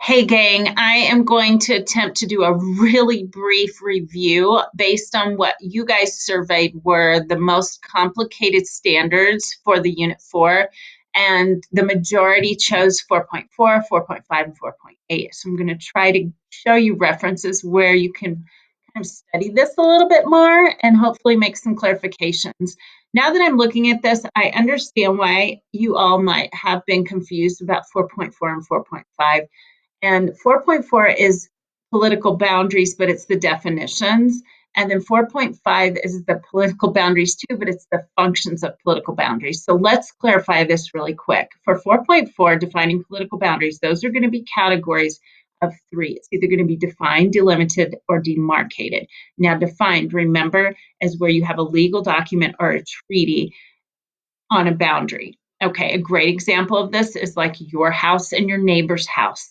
Hey gang, I am going to attempt to do a really brief review based on what you guys surveyed were the most complicated standards for the Unit 4, and the majority chose 4.4, 4.5, and 4.8. So I'm going to try to show you references where you can kind of study this a little bit more and hopefully make some clarifications. Now that I'm looking at this, I understand why you all might have been confused about 4.4 and 4.5. And 4.4 is political boundaries, but it's the definitions. And then 4.5 is the political boundaries too, but it's the functions of political boundaries. So let's clarify this really quick. For 4.4, defining political boundaries, those are going to be categories of three. It's either going to be defined, delimited, or demarcated. Now, defined, remember, is where you have a legal document or a treaty on a boundary. Okay, a great example of this is like your house and your neighbor's house.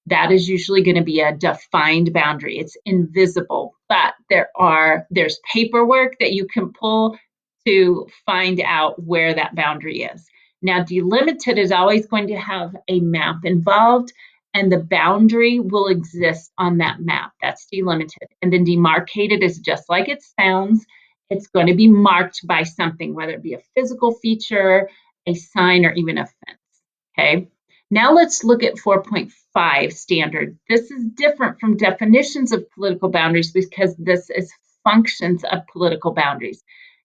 That is usually going to be a defined boundary. It's invisible, but there's paperwork that you can pull to find out where that boundary is. Now, delimited is always going to have a map involved, and the boundary will exist on that map. That's delimited. And then demarcated is just like it sounds. It's going to be marked by something, whether it be a physical feature, a sign, or even a fence. Okay. Now let's look at 4.5 standard. This is different from definitions of political boundaries because this is functions of political boundaries.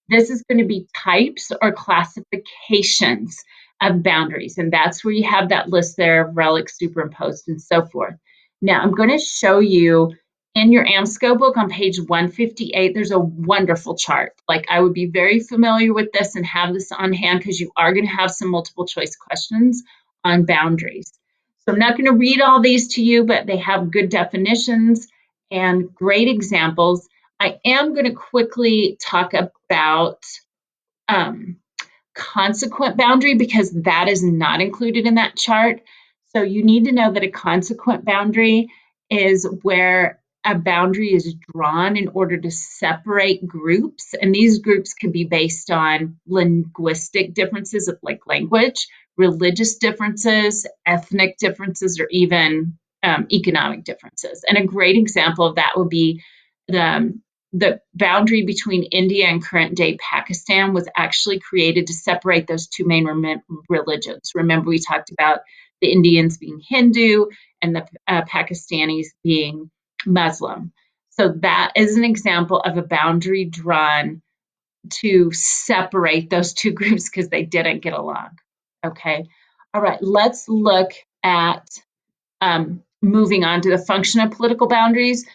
This is going to be types or classifications of boundaries, and that's where you have that list there of relics superimposed and so forth. Now I'm going to show you in your AMSCO book on page 158, there's a wonderful chart. Like, I would be very familiar with this and have this on hand because you are going to have some multiple choice questions on boundaries. So I'm not going to read all these to you, but they have good definitions and great examples. I am going to quickly talk about consequent boundary because that is not included in that chart. So you need to know that a consequent boundary is where a boundary is drawn in order to separate groups. And these groups can be based on linguistic differences of like language, religious differences, ethnic differences, or even economic differences. And a great example of that would be the boundary between India and current day Pakistan was actually created to separate those two main religions. Remember, we talked about the Indians being Hindu and the Pakistanis being Muslim. So that is an example of a boundary drawn to separate those two groups because they didn't get along. Okay. All right. Let's look at moving on to the function of political boundaries.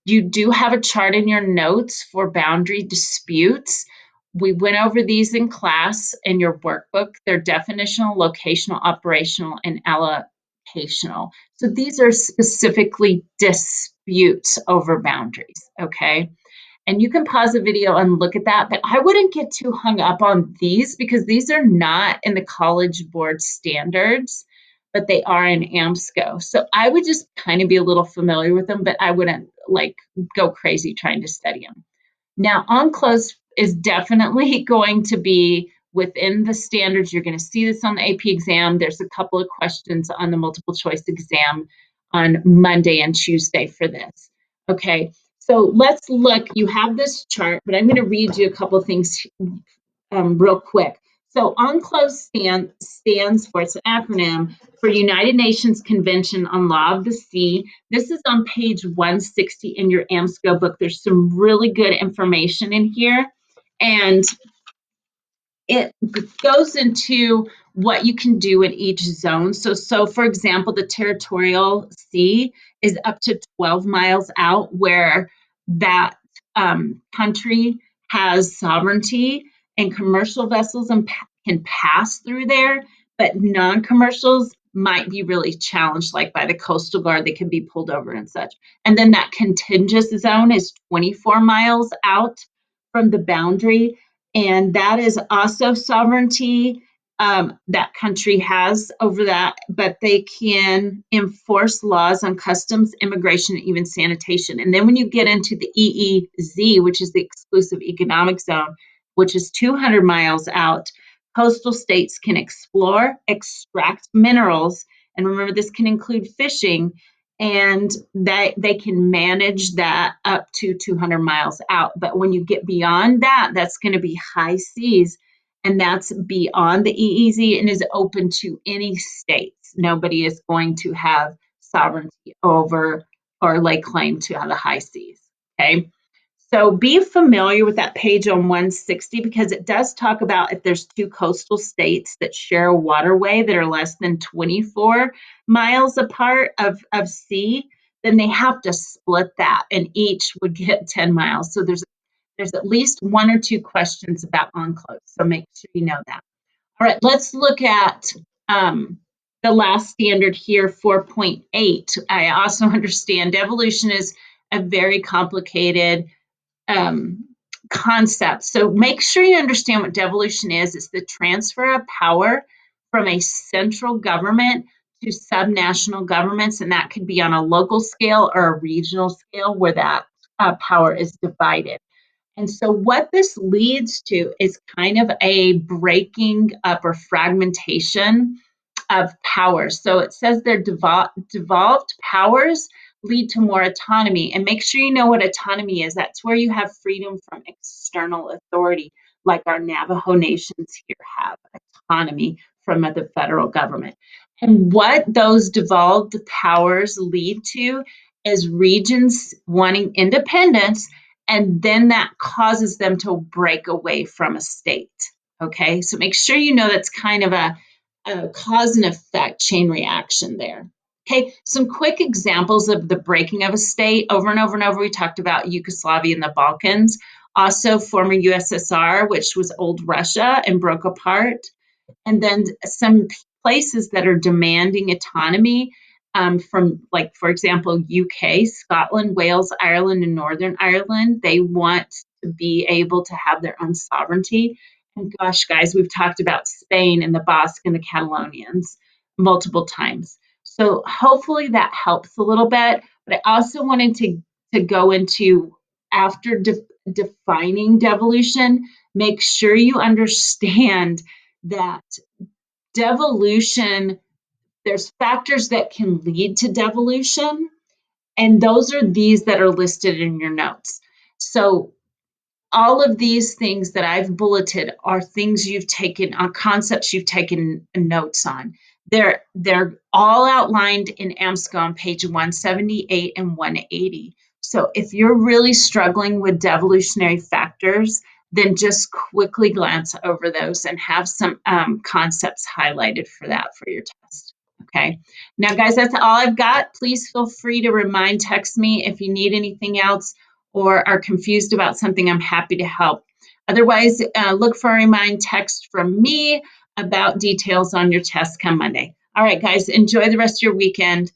You do have a chart in your notes for boundary disputes. We went over these in class in your workbook. They're definitional, locational, operational, and allocational. So these are specifically disputes over boundaries, okay? And you can pause the video and look at that, but I wouldn't get too hung up on these because these are not in the College Board standards, but they are in AMSCO. So I would just kind of be a little familiar with them, but I wouldn't like go crazy trying to study them. Now, on-close is definitely going to be within the standards. You're going to see this on the AP exam. There's a couple of questions on the multiple choice exam on Monday and Tuesday for this. Okay, so let's look. You have this chart, but I'm going to read you a couple of things real quick. So UNCLOS stands for, it's an acronym for United Nations Convention on Law of the Sea. This is on page 160 in your AMSCO book. There's some really good information in here. And it goes into what you can do in each zone. So for example, the territorial sea is up to 12 miles out where that country has sovereignty, and commercial vessels can pass through there, but non-commercials might be really challenged, like by the Coastal Guard, they can be pulled over and such. And then that contiguous zone is 24 miles out from the boundary, and that is also sovereignty that country has over that, but they can enforce laws on customs, immigration, and even sanitation. And then when you get into the EEZ, which is the exclusive economic zone, which is 200 miles out, coastal states can explore, extract minerals, and remember this can include fishing, and that they can manage that up to 200 miles out. But when you get beyond that, that's going to be high seas, and that's beyond the EEZ and is open to any states. Nobody is going to have sovereignty over or lay claim to the high seas. Okay. So be familiar with that page on 160 because it does talk about if there's two coastal states that share a waterway that are less than 24 miles apart of sea, then they have to split that and each would get 10 miles. So there's at least one or two questions about enclaves. So make sure you know that. All right, let's look at the last standard here, 4.8. I also understand devolution is a very complicated concept. So make sure you understand what devolution is. It's the transfer of power from a central government to subnational governments, and that could be on a local scale or a regional scale where that power is divided. And so what this leads to is kind of a breaking up or fragmentation of powers. So it says their devolved powers lead to more autonomy. And make sure you know what autonomy is. That's where you have freedom from external authority, like our Navajo nations here have autonomy from the federal government. And what those devolved powers lead to is regions wanting independence, and then that causes them to break away from a state. Okay, so make sure you know that's kind of a cause and effect chain reaction there. Okay, some quick examples of the breaking of a state. Over and over and over, we talked about Yugoslavia and the Balkans, also former USSR, which was old Russia and broke apart, and then some places that are demanding autonomy from, like, for example, UK, Scotland, Wales, Ireland, and Northern Ireland. They want to be able to have their own sovereignty. And gosh, guys, we've talked about Spain and the Basque and the Catalonians multiple times. So hopefully that helps a little bit. But I also wanted to go into, after defining devolution, make sure you understand that devolution, there's factors that can lead to devolution, and those are these that are listed in your notes. So all of these things that I've bulleted are things you've taken on, concepts you've taken notes on. They're all outlined in AMSCO on page 178 and 180. So if you're really struggling with devolutionary factors, then just quickly glance over those and have some concepts highlighted for that for your test. Okay. Now, guys, that's all I've got. Please feel free to text me if you need anything else or are confused about something. I'm happy to help. Otherwise, look for a remind text from me about details on your test come Monday. All right, guys, enjoy the rest of your weekend.